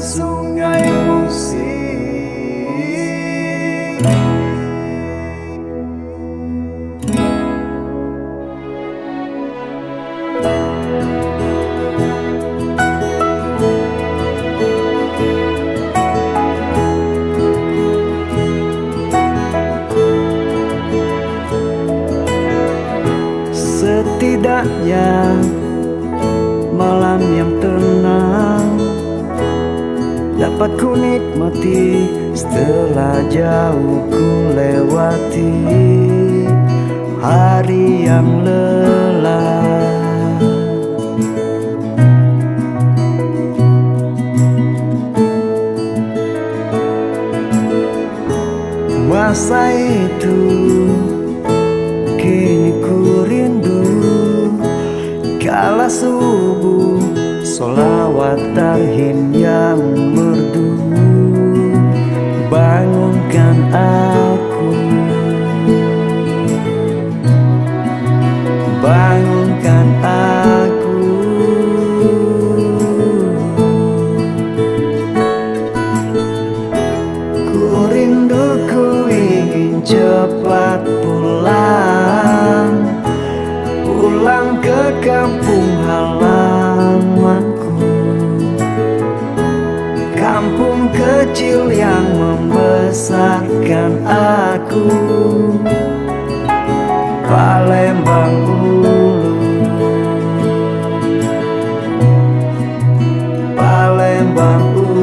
sungai musik. Setidaknya malam yang tenang dapat ku nikmati setelah jauh ku lewati hari yang lelah. Masa itu kini ku rindu, kala subuh solawat tarhim yang merdu bangunkan aku, bangunkan aku. Ku rindu, ku ingin cepat pulang, pulang ke kampung halamanku, kampung kecil yang membesarkan aku, Palembang Ulu, Palembang Ulu.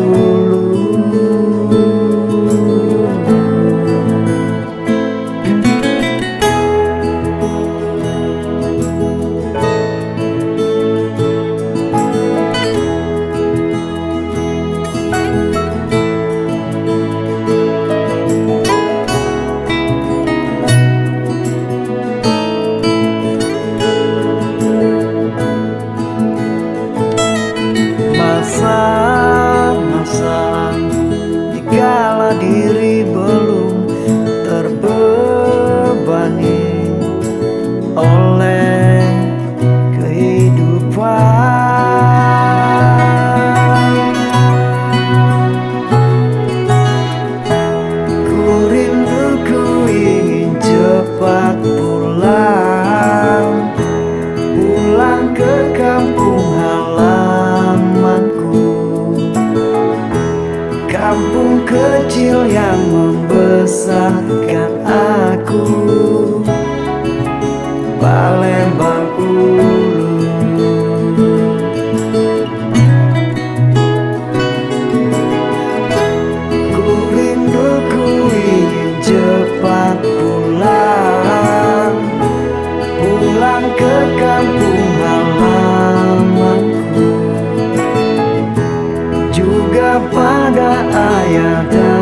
Masa-masa dikala diri belum terbebani oleh kehidupan. Ku rindu, ku ingin cepat pulang, pulang ke kampung halamanku, kampung kecil yang membesarkan aku, Palembang Ulu. Ku rindu, ku ingin cepat pulang, pulang ke kampung halamanku, juga pada ayah dan